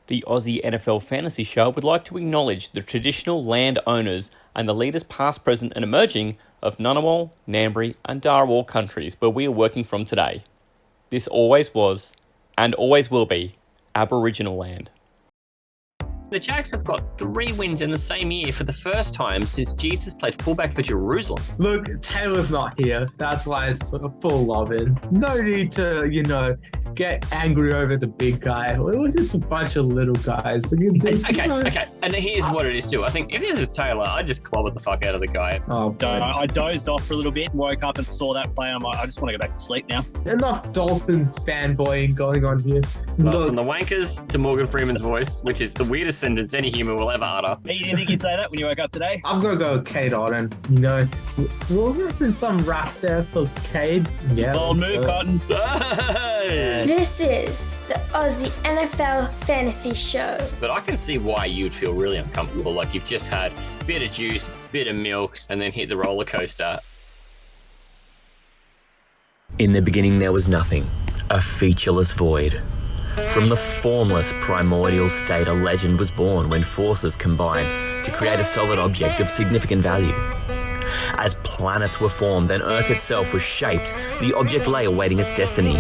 The Aussie NFL Fantasy Show would like to acknowledge the traditional land owners and the leaders past, present and emerging of Ngunnawal, Ngambri and Darawal countries where we are working from today. This always was, and always will be, Aboriginal land. The Jacks have got 3 wins in the same year for the first time since Jesus played fullback for Jerusalem. Look, Taylor's not here. That's why it's full loving. No need to, get angry over the big guy. We're just a bunch of little guys. Okay. And here's what it is too. I think if this is Taylor, I'd just clobber the fuck out of the guy. Oh, I dozed off for a little bit, woke up and saw that play. I'm like, I just want to go back to sleep now. enough Dolphins fanboying going on here. Well, from the wankers to Morgan Freeman's voice, which is the weirdest sentence any human will ever utter. Hey, you didn't think you'd say that when you woke up today? I'm gonna go with Cade Otten. We'll reference some rap there for Cade. Yeah, Bold move, Cotton. Hey! This is the Aussie NFL Fantasy Show. But I can see why you'd feel really uncomfortable. Like you've just had a bit of juice, bit of milk, and then hit the roller coaster. In the beginning there was nothing, a featureless void. From the formless primordial state, a legend was born when forces combined to create a solid object of significant value. As planets were formed and Earth itself was shaped, the object lay awaiting its destiny.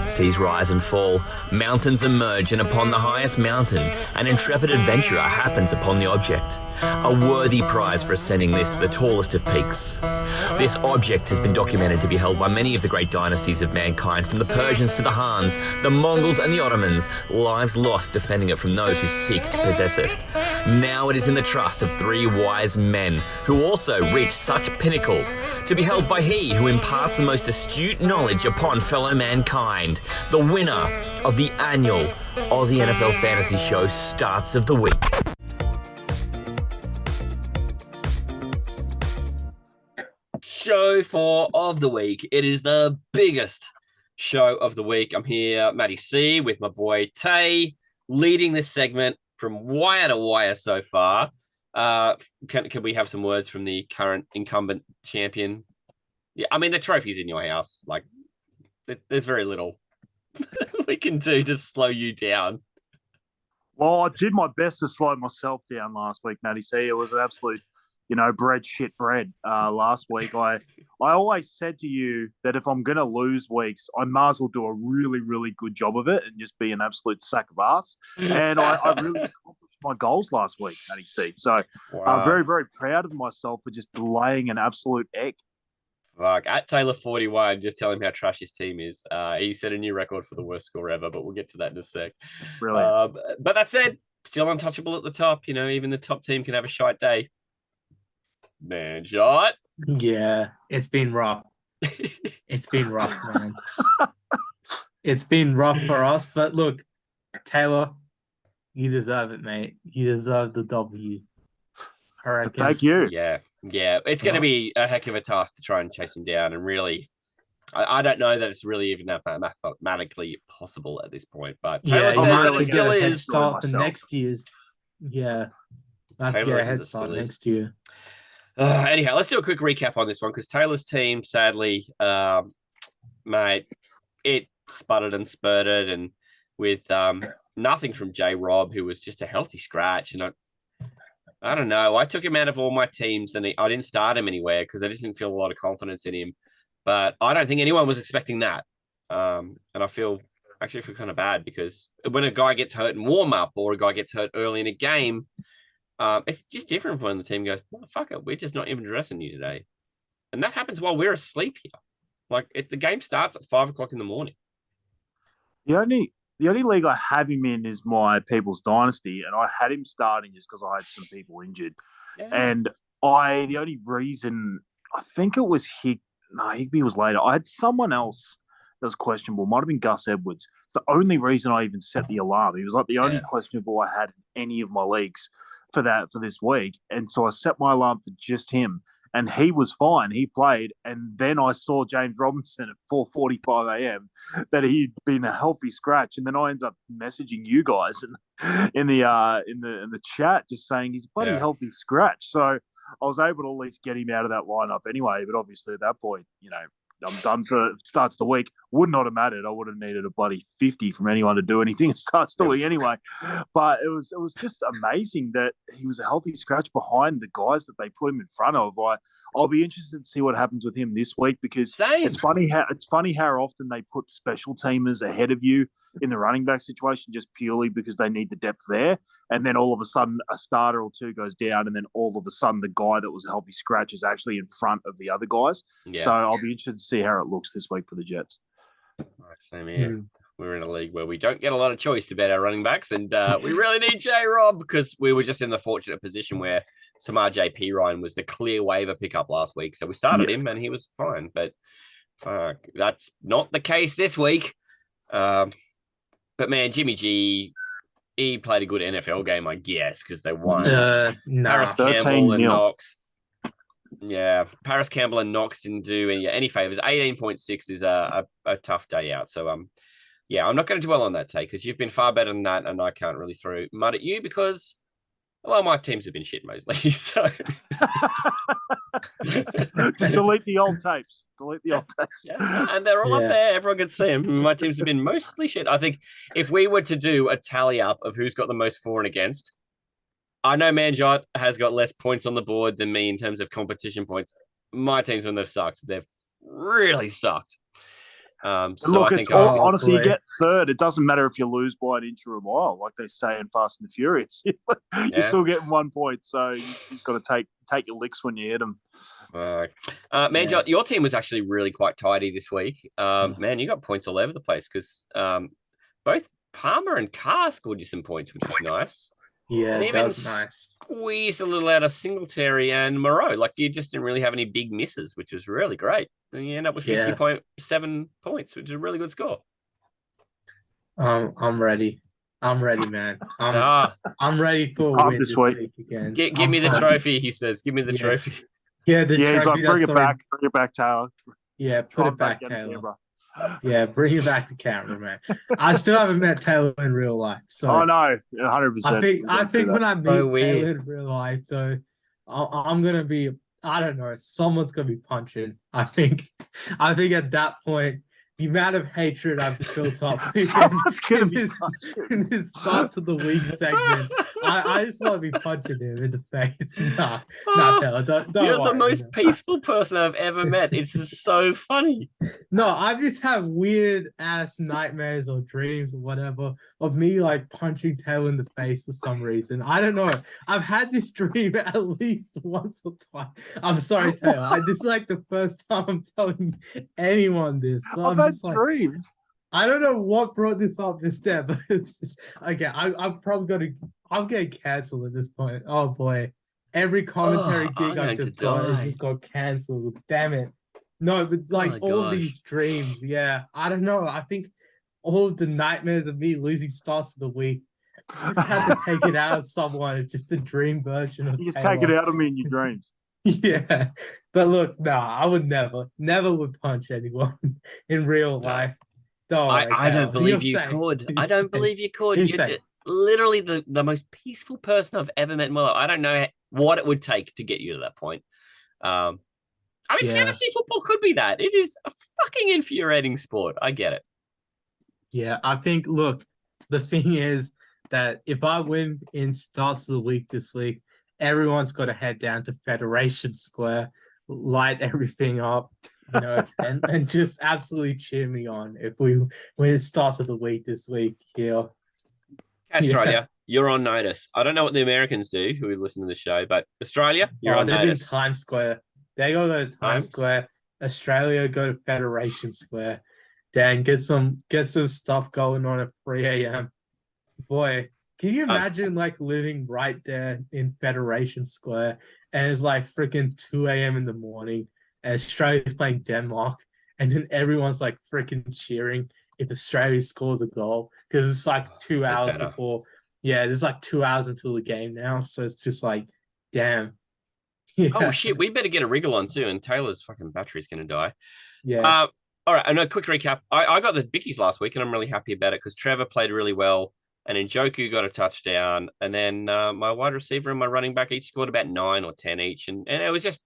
Seas rise and fall, mountains emerge, and upon the highest mountain, an intrepid adventurer happens upon the object. A worthy prize for ascending this to the tallest of peaks. This object has been documented to be held by many of the great dynasties of mankind, from the Persians to the Hans, the Mongols and the Ottomans, lives lost defending it from those who seek to possess it. Now it is in the trust of 3 wise men who also reach such pinnacles, to be held by he who imparts the most astute knowledge upon fellow mankind. The winner of the annual Aussie NFL Fantasy Show Starts of the Week. Show 4 of the week. It is the biggest show of the week. I'm here, Matty C, with my boy Tay, leading this segment from wire to wire so far. Can we have some words from the current incumbent champion? Yeah, I mean, the trophy's in your house. Like, there's very little we can do to slow you down. Well, I did my best to slow myself down last week, Matty C. It was an absolute, bread last week. I always said to you that if I'm going to lose weeks, I might as well do a really, really good job of it and just be an absolute sack of ass. And I really accomplished my goals last week, Matty C. So I'm very, very proud of myself for just laying an absolute egg. Fuck. At Taylor41, just tell him how trash his team is. He set a new record for the worst score ever, but we'll get to that in a sec. Brilliant. But that said, still untouchable at the top. Even the top team can have a shite day. Man, shot. Yeah, it's been rough. It's been rough, man. It's been rough for us, but look, Taylor, you deserve it, mate. You deserve the W. I reckon. Thank you. Yeah. It's going to be a heck of a task to try and chase him down. And really, I don't know that it's really even mathematically possible at this point. But Taylor says that it still is. Start the next year's. Yeah. I have to get a head start next year. Anyhow, let's do a quick recap on this one because Taylor's team, sadly, mate, it sputtered and spurted, and with nothing from J. Rob, who was just a healthy scratch. And I don't know. I took him out of all my teams, and I didn't start him anywhere because I just didn't feel a lot of confidence in him. But I don't think anyone was expecting that, and I feel kind of bad because when a guy gets hurt in warm up or a guy gets hurt early in a game. It's just different when the team goes, motherfucker, we're just not even dressing you today. And that happens while we're asleep here. Like, the game starts at 5 o'clock in the morning. The only league I have him in is my People's Dynasty, and I had him starting just because I had some people injured. Yeah. And the only reason, I think it was Higby was later. I had someone else that was questionable. Might have been Gus Edwards. It's the only reason I even set the alarm. He was like the only questionable I had in any of my leagues for this week. And so I set my alarm for just him. And he was fine. He played. And then I saw James Robinson at 4:45 a.m. that he'd been a healthy scratch. And then I ended up messaging you guys in the chat just saying he's a bloody healthy scratch. So I was able to at least get him out of that lineup anyway. But obviously at that point, I'm done for starts the week. Would not have mattered. I would have needed a bloody 50 from anyone to do anything. It starts the week anyway. But it was just amazing that he was a healthy scratch behind the guys that they put him in front of. I'll be interested to see what happens with him this week because it's funny how often they put special teamers ahead of you in the running back situation just purely because they need the depth there. And then all of a sudden a starter or two goes down and then all of a sudden the guy that was a healthy scratch is actually in front of the other guys. Yeah. So I'll be interested to see how it looks this week for the Jets. Same here. We're in a league where we don't get a lot of choice about our running backs and we really need J-Rob because we were just in the fortunate position where Samar J.P. Ryan was the clear waiver pickup last week. So we started him and he was fine. But that's not the case this week. But man, Jimmy G, he played a good NFL game, I guess, because they won. Paris Campbell and Knox. Yeah, Paris Campbell and Knox didn't do any favors. 18.6 is a tough day out. So, yeah, I'm not going to dwell on that take because you've been far better than that, and I can't really throw mud at you because, well, my teams have been shit mostly. So, just delete the old tapes. Yeah, and they're all up there. Everyone can see them. My teams have been mostly shit. I think if we were to do a tally up of who's got the most for and against, I know Manjot has got less points on the board than me in terms of competition points. My teams, when they've sucked, they've really sucked. So look, I think honestly, you get third. It doesn't matter if you lose by an inch or a mile, like they say in Fast and the Furious. You're still getting 1 point, so you've got to take your licks when you hit them. Manjot, your team was actually really quite tidy this week. Man, you got points all over the place because both Palmer and Carr scored you some points, which was nice. Yeah, and that was nice. Squeezed a little out of Singletary and Moreau. Like you just didn't really have any big misses, which was really great. And you end up with 50.7 points, which is a really good score. I'm ready. I'm ready, man. I'm ready for a win this week again. Give me the trophy, he says. Give me the trophy. Yeah, the trophy. He's like, bring it back, Taylor. Yeah, put it back, Taylor. Yeah, bring it back to camera, man. I still haven't met Taylor in real life. So no, 100%. I think when I meet Taylor in real life, so I'm gonna be, I don't know, someone's gonna be punching. I think at that point, the amount of hatred I've built up in this start to the week segment, I just want to be punching him in the face. Nah, Taylor, don't You're worry, the most peaceful person I've ever met. It's just so funny. No, I just have weird ass nightmares or dreams or whatever of me like punching Taylor in the face for some reason. I don't know. I've had this dream at least once or twice. I'm sorry, Taylor. This is like the first time I'm telling anyone this. But I've had dreams. I don't know what brought this up just then, but it's just okay. I'm getting cancelled at this point. Oh boy. Every commentary gig I've just got cancelled. Damn it. No, but like all these dreams, I don't know. I think all of the nightmares of me losing starts of the week, I just had to take it out of someone. It's just a dream version of You just take it out of me in your dreams. Yeah. But look, I would never would punch anyone in real life. I don't believe you could. I don't believe you could. You're literally the most peaceful person I've ever met in my life. I don't know what it would take to get you to that point. Fantasy football could be that. It is a fucking infuriating sport. I get it. Yeah, I think, look, the thing is that if I win in starts of the week this week, everyone's got to head down to Federation Square, light everything up, and just absolutely cheer me on if we win starts of the week this week here. Australia, you're on notice. I don't know what the Americans do who listen to the show, but Australia, you're on notice. They've been Times Square. They go to Times Square. Australia, go to Federation Square. Dan, get some stuff going on at 3 a.m. Boy, can you imagine like living right there in Federation Square and it's like freaking 2 a.m. in the morning and Australia's playing Denmark and then everyone's like freaking cheering if Australia scores a goal because it's like 2 hours before. Yeah, there's like 2 hours until the game now. So it's just like, damn. Yeah. Oh, shit. We better get a wriggle on too. And Taylor's fucking battery's going to die. Yeah. All right. And a quick recap. I got the Bickies last week and I'm really happy about it because Trevor played really well. And then Njoku got a touchdown. And then my wide receiver and my running back each scored about 9 or 10 each. And it was just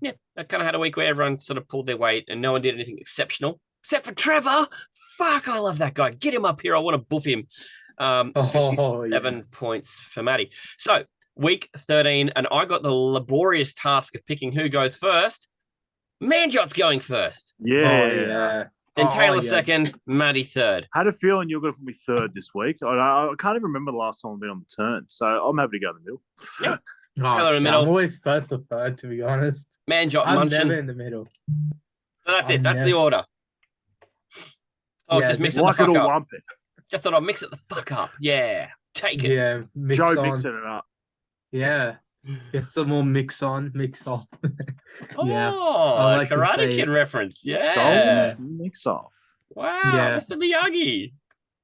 yeah, I kind of had a week where everyone sort of pulled their weight and no one did anything exceptional except for Trevor. Fuck, I love that guy. Get him up here. I want to boof him. 57 points for Matty. So week 13, and I got the laborious task of picking who goes first. Manjot's going first. Yeah. Then Taylor second, Matty third. Had a feeling you're going to put me third this week. I can't even remember the last time I've been on the turn, so I'm happy to go in the middle. Yeah. Oh, in the middle. I'm always first or third, to be honest. Manjot I'm Munchin. never in the middle. So that's it. That's the order. Yeah, just mix it the Like fuck it or up. lump it. Just thought I'd mix it the fuck up. Yeah. Take it. Yeah, mix Joe on. mixing it up. Yeah, get some more mix on. Yeah, Oh, I like to Karate say Kid it. reference. Yeah. Mix off. Wow. Yeah. Mr. Miyagi.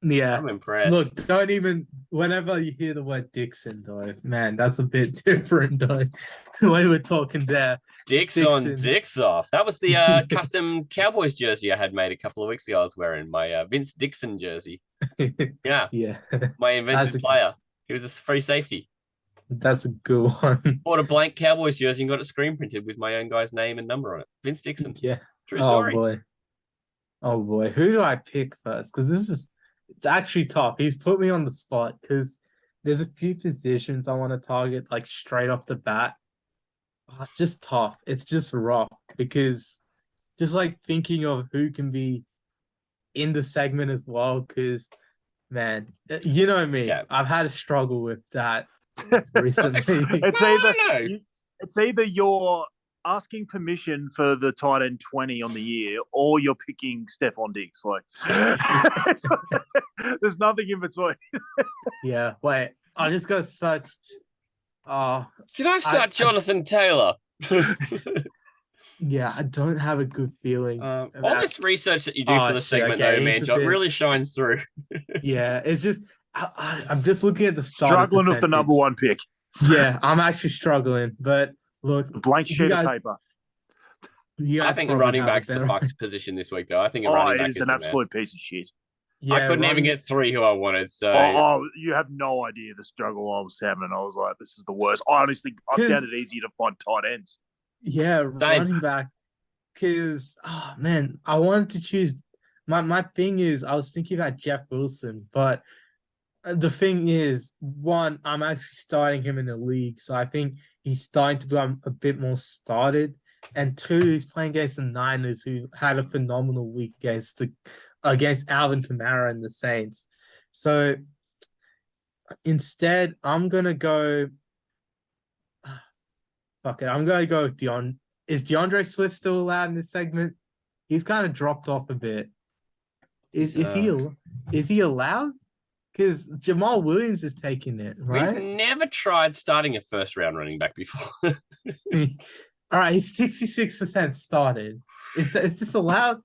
yeah. I'm impressed. Look, don't even. Whenever you hear the word Dixon, though, man, that's a bit different, though. The way we're talking there. Dicks on, Dixon. dicks off. That was the custom Cowboys jersey I had made a couple of weeks ago. I was wearing my Vince Dixon jersey. Yeah. Yeah, My inventive That's a- player. He was a free safety. that's a good one. Bought a blank Cowboys jersey and got it screen printed with my own guy's name and number on it. Vince Dixon. Yeah. True story. Oh boy, who do I pick first? Because it's actually tough. He's put me on the spot because there's a few positions I want to target like straight off the bat. Oh, it's just tough. It's just rough because just like thinking of who can be in the segment as well. Because man, you know me, Yeah. I've had a struggle with that recently. It's either you're asking permission for the tight end 20 on the year, or you're picking Stephon Diggs. Like, there's nothing in between. Yeah, wait, I just got such. Can I start Jonathan Taylor? Yeah, I don't have a good feeling. All about- this research that you do for the shit, segment, okay, though, man, he's a John, bit- really shines through. Yeah, it's just I'm just looking at the start. Struggling with the number one pick. Yeah, I'm actually struggling. But look, A blank You sheet guys- of paper. you I guys think probably running have a back's the better- fucked position this week, though. I think a Oh, running it back is is an the absolute best. piece of shit. Yeah, I couldn't even running- get three who I wanted, so Oh, you have no idea the struggle I was having. I was like, this is the worst. I honestly, I 'Cause- found it easy to find tight ends. Yeah, Same. running back. Because man, I wanted to choose. My thing is, I was thinking about Jeff Wilson, but the thing is, one, I'm actually starting him in the league, so I think he's starting to become a bit more started. And two, he's playing against the Niners, who had a phenomenal week against Alvin Kamara and the Saints. So instead, I'm gonna go. Fuck it, I'm gonna go with Dion. Is DeAndre Swift still allowed in this segment? He's kind of dropped off a bit. Is he allowed? Because Jamal Williams is taking it, we've right? never tried starting a first round running back before. All right, he's 66% started. Is this allowed?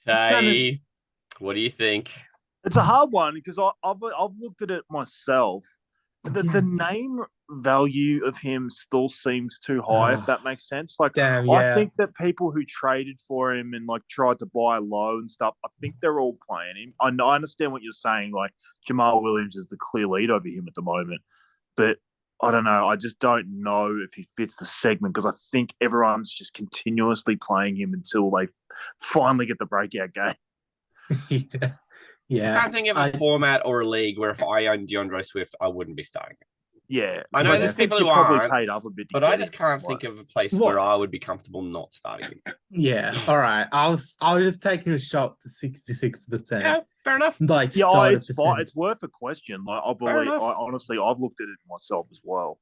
Okay, what do you think? It's a hard one because I've looked at it myself. The name value of him still seems too high, if that makes sense. Like, Damn, I yeah. think that people who traded for him and like tried to buy low and stuff, I think they're all playing him. I understand what you're saying. Like, Jamal Williams is the clear lead over him at the moment, but I don't know. I just don't know if he fits the segment because I think everyone's just continuously playing him until they finally get the breakout game. Yeah. I can't think of a format or a league where if I owned DeAndre Swift, I wouldn't be starting him. Yeah, I know So there's think people he who probably aren't, paid up a bit, to But get I just him. can't Like, think of a place What? where I would be comfortable not starting him. Yeah. All right. I was just taking a shot to 66%. Yeah, fair enough. Like Yeah, starter it's fine. percentage. It's worth a question. Like, I Fair believe. enough. Honestly, I've looked at it myself as well.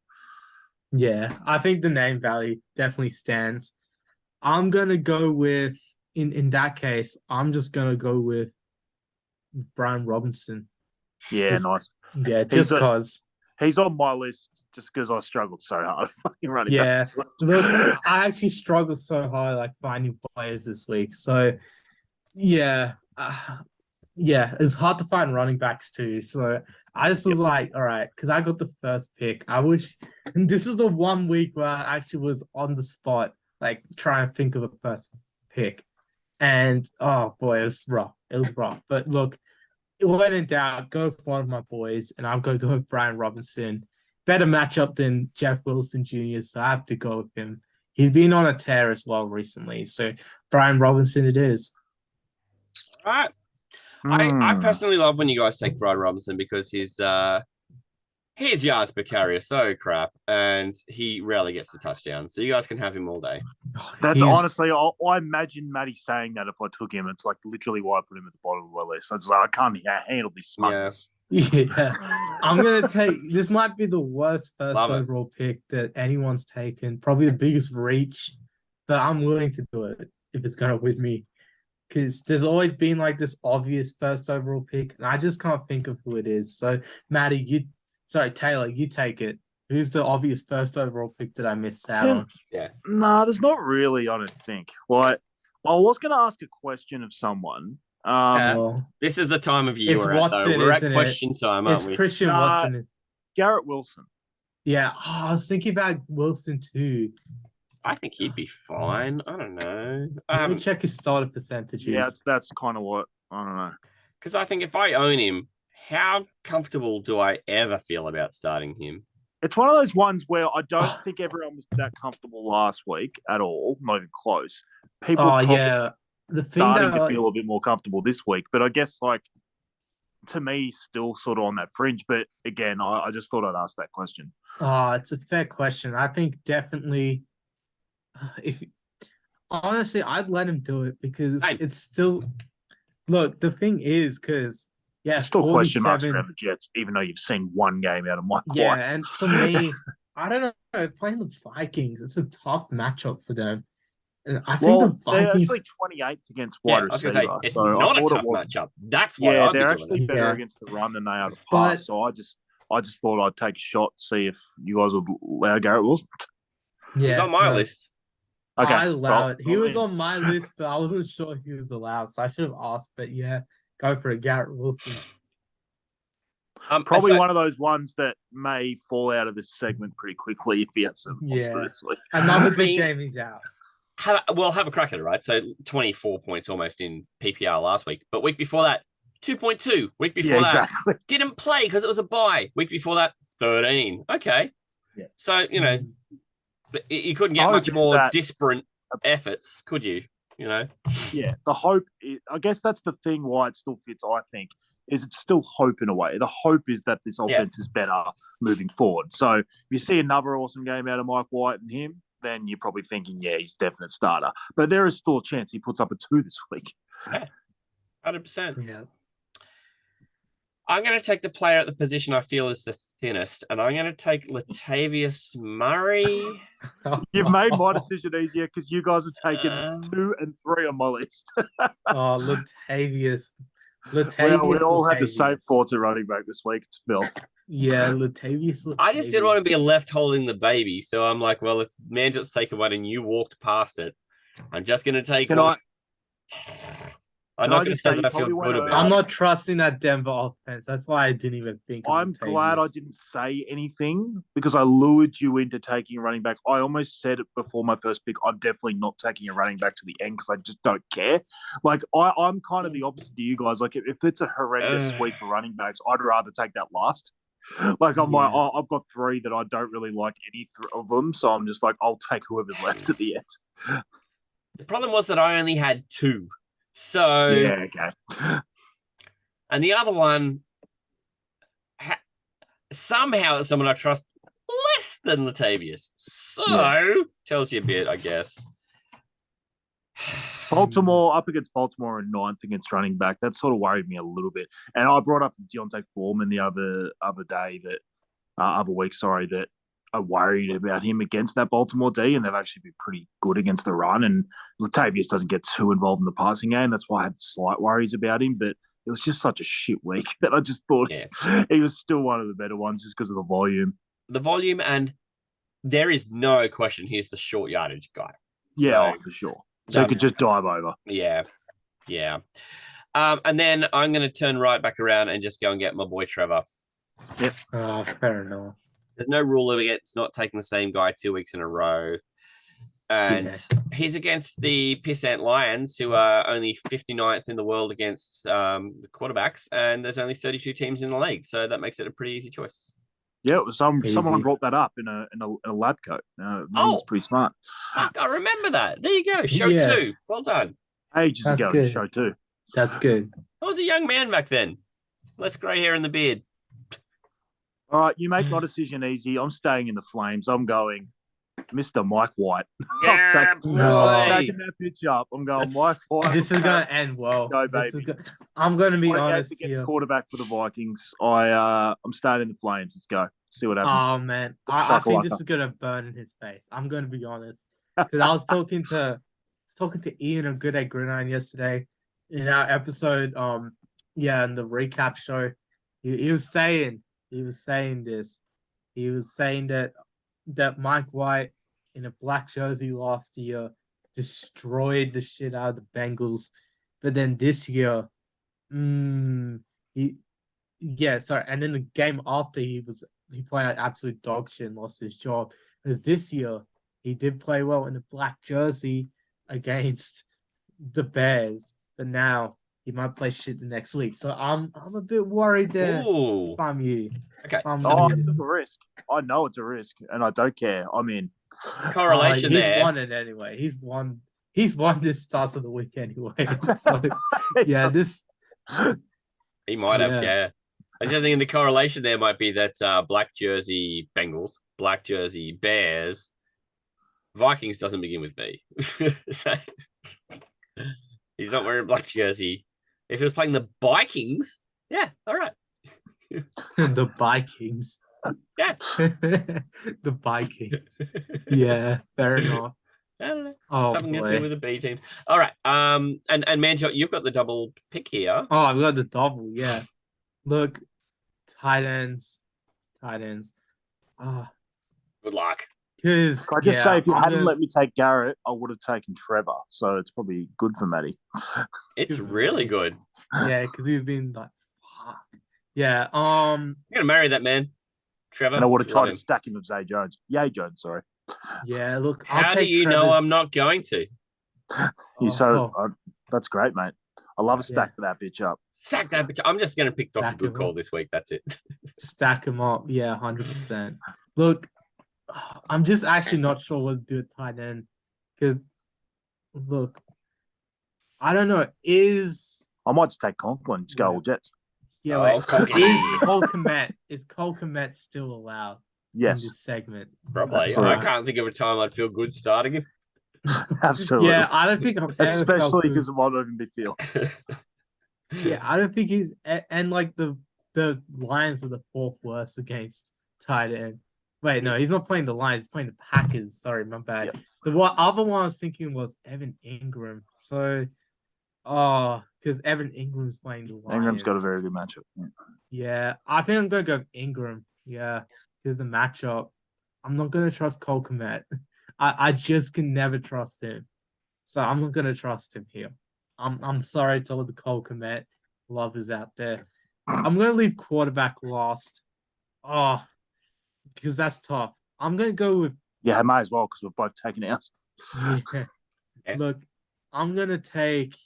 Yeah, I think the name value definitely stands. I'm gonna go with in that case, I'm just gonna go with Brian Robinson. Yeah, Just- nice. Yeah, just a- cause. He's on my list just because I struggled so hard fucking running. Yeah. back. Look, I actually struggled so hard like finding players this week. So yeah, it's hard to find running backs too. So I just was like, all right, because I got the first pick. And this is the one week where I actually was on the spot, like trying to think of a first pick. And oh boy, it was rough. But look, when in doubt, go for one of my boys, and I'm going to go with Brian Robinson. Better matchup than Jeff Wilson Jr., so I have to go with him. he's been on a tear as well recently. So Brian Robinson it is. All right. I Hmm. personally love when you guys take Brian Robinson because his yards per carry are so crap, and he rarely gets the touchdown. So you guys can have him all day. That's He's- honestly, I imagine Matty saying that if I took him. It's like literally why I put him at the bottom of my list. I just like, I can't handle this smugness. Yeah, I'm gonna take. This might be the worst first Love it. overall pick that anyone's taken. Probably the biggest reach, but I'm willing to do it if it's gonna win me. Because there's always been like this obvious first overall pick, and I just can't think of who it is. So, Maddie, Taylor, you take it. Who's the obvious first overall pick that I missed out on? No, there's not really. I don't think. Like, I was going to ask a question of someone. Well, This is the time of year It's we're at, though. Watson, We're at isn't it? question time, aren't it's we? Christian Nah. Watson. Garrett Wilson. Yeah, I was thinking about Wilson too. I think he'd be fine. I don't know. Let me check his starter percentages. Yeah, that's kind of what I don't know. Because I think if I own him, how comfortable do I ever feel about starting him? It's one of those ones where I don't think everyone was that comfortable last week at all, not even close. People Oh probably yeah, the thing starting that to feel a bit more comfortable this week, but I guess like to me, still sort of on that fringe. But again, I just thought I'd ask that question. it's a fair question. I think definitely, if honestly, I'd let him do it because Same. it's still. Look, the thing is, because yeah, Still question marks 47 around the Jets, even though you've seen one game out of Mike Yeah, White. and for me, I don't know. Playing the Vikings, it's a tough matchup for them. And I think Well, the they're Vikings. actually 28th against Yeah, wide I was receiver. going to say, it's so I not a thought tough it was. matchup. That's why Yeah, I'd be they're doing actually it. better Yeah. against the run than they are the But- pass. So I just thought I'd take a shot, see if you guys would allow Garrett Wilson. Yeah, He's on my no, list. Okay, I allow it. He well, was on my list, but I wasn't sure he was allowed, so I should have asked. But yeah, go for it, Garrett Wilson. Probably so- one of those ones that may fall out of this segment pretty quickly if he has some monster Yeah. this week. Another I big mean- game, he's out. Have a crack at it, right? So 24 points almost in PPR last week. But week before that, 2.2. Week before Yeah, that, exactly. didn't play because it was a bye. Week before that, 13. Okay. Yeah. So, but you couldn't get I much hope more that- disparate efforts, could you? Yeah, the hope. I guess that's the thing why it still fits. I think is it's still hope in a way. The hope is that this offense is better moving forward. So if you see another awesome game out of Mike White and him, then you're probably thinking, yeah, he's a definite starter. But there is still a chance he puts up a 2 this week. 100%. Yeah. I'm going to take the player at the position I feel is the thinnest, and I'm going to take Latavius Murray. You've made my decision easier because you guys have taken Um, 2 and 3 on my list. Oh, Latavius. Well, we all had the same Latavius. thoughts at running back this week. It's Phil. Yeah, Latavius. I just didn't want to be left holding the baby, so I'm like, well, if Manjot's taken one and you walked past it, I'm just going to take Can one. I'm can not I going to just say say that you I feel probably good went about I'm it. not trusting that Denver offense. That's why I didn't even think. Of I'm glad I Latavius. didn't say anything because I lured you into taking a running back. I almost said it before my first pick. I'm definitely not taking a running back to the end because I just don't care. Like I'm kind of the opposite to you guys. Like if it's a horrendous week for running backs, I'd rather take that last. Like I'm like, Yeah. I've got 3 that I don't really like any of them, so I'm just like, I'll take whoever's left at the end. The problem was that I only had 2. So, Yeah, okay. and the other one, somehow it's someone I trust less than Latavius. So, tells you a bit, I guess. Baltimore up against Baltimore in 9th against running back. That sort of worried me a little bit. And I brought up Deontay Foreman the other day other week, that I worried about him against that Baltimore D, and they've actually been pretty good against the run. And Latavius doesn't get too involved in the passing game. That's why I had slight worries about him. But it was just such a shit week that I just thought he was still one of the better ones just because of the volume. The volume, and there is no question he's the short yardage guy. Yeah, So, for sure. So he done. could just dive over. Yeah. And then I'm going to turn right back around and just go and get my boy Trevor. Oh, fair enough. There's no rule against not taking the same guy 2 weeks in a row. And he's against the Pissant Lions, who are only 59th in the world against the quarterbacks. And there's only 32 teams in the league. So that makes it a pretty easy choice. Yeah, it was someone Easy. brought that up in a lab coat. Oh. He's pretty smart. Fuck, I remember that. There you go. Show Yeah. 2. Well done. Ages That's ago, good. show too. That's good. I was a young man back then. Less grey hair in the beard. All right, you make my decision easy. I'm staying in the Flames. I'm going Mr. Mike White. Yeah, I'm boy. stacking that pitch up. I'm going Mike White. This is gonna end well. Go, This is baby. I'm gonna be Mike honest gets here. quarterback for the Vikings. I'm staying in the Flames. Let's go. See what happens. Oh man, I think this Shakalaka. is gonna burn in his face. I'm gonna be honest, because I was talking to Ian of Good at Gridiron yesterday in our episode. Yeah, in the recap show, he was saying this. He was saying that Mike White in a black jersey last year destroyed the shit out of the Bengals, but then this year, and then the game after he played like absolute dog shit and lost his job. Because this year he did play well in a black jersey against the Bears, but now he might play shit the next week. So I'm a bit worried there. Ooh. If I'm you. Okay. I'm Oh, you. it's a risk. I know it's a risk, and I don't care. I'm in. Correlation he's there. won it anyway. He's won this start of the week anyway. So yeah, this He might have, Yeah. yeah. I just think the correlation there might be that black jersey Bengals, black jersey Bears, Vikings doesn't begin with B. So, he's not wearing a black jersey. If he was playing the Vikings, yeah, all right. the Vikings. Yeah. The Vikings. Yeah, fair enough. I don't know. Oh Something to do boy. with the B team. All right. And Manjot, you've got the double pick here. Oh, I've got the double. Yeah. Look, tight ends. Ah, Good luck. because Can I just say, if you hadn't let me take Garrett, I would have taken Trevor. So it's probably good for Matty. It's really good. yeah, because we've been like, fuck. Yeah. You're gonna marry that man, Trevor. And I would have Love tried to him. stack him with Zay Jones. Yay, Jones, sorry. Yeah. Look, How I'll do take you know Trevor's- I'm not going to? That's great, mate. I love a stack for that bitch up. Sack that bitch. I'm just gonna pick Dr. Stack Good him Call up. this week. That's it. stack them up. Yeah, 100%. Look, I'm just actually not sure what to do at tight end because, look, I don't know. I might just take Conklin. Just go all Jets. Yeah, Oh, wait. Conklin. Is Cole Kmet still allowed in Yes, this segment? Probably. Absolutely. I can't think of a time I'd feel good starting him. absolutely. Yeah, I don't think I've ever felt Especially good. because of modern midfield. Yeah, I don't think he's and like the Lions are the fourth worst against tight end. Wait, no, he's not playing the Lions. He's playing the Packers. Sorry, my bad. Yep. The other one I was thinking was Evan Ingram. So, because Evan Ingram's playing the Lions. Ingram's got a very good matchup. Yeah. Yeah, I think I'm gonna go with Ingram. Yeah, because the matchup. I'm not gonna trust Cole Kmet. I just can never trust him. So I'm not gonna trust him here. I'm sorry to all the Cole Kmet lovers out there. I'm gonna leave quarterback last. Oh, because that's tough. I'm gonna go with Yeah, I might as well because we're both taking ours. yeah. Look, I'm gonna take.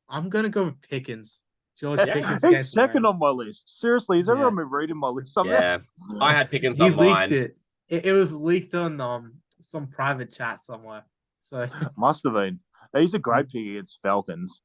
I'm gonna go with Pickens. George Yeah. Pickens. He's against the second Rams. on my list. Seriously, has everyone been reading my list somehow? Yeah. I had Pickens He on mine. leaked it. It was leaked on some private chat somewhere. So Must have been. He's a great pick against Falcons.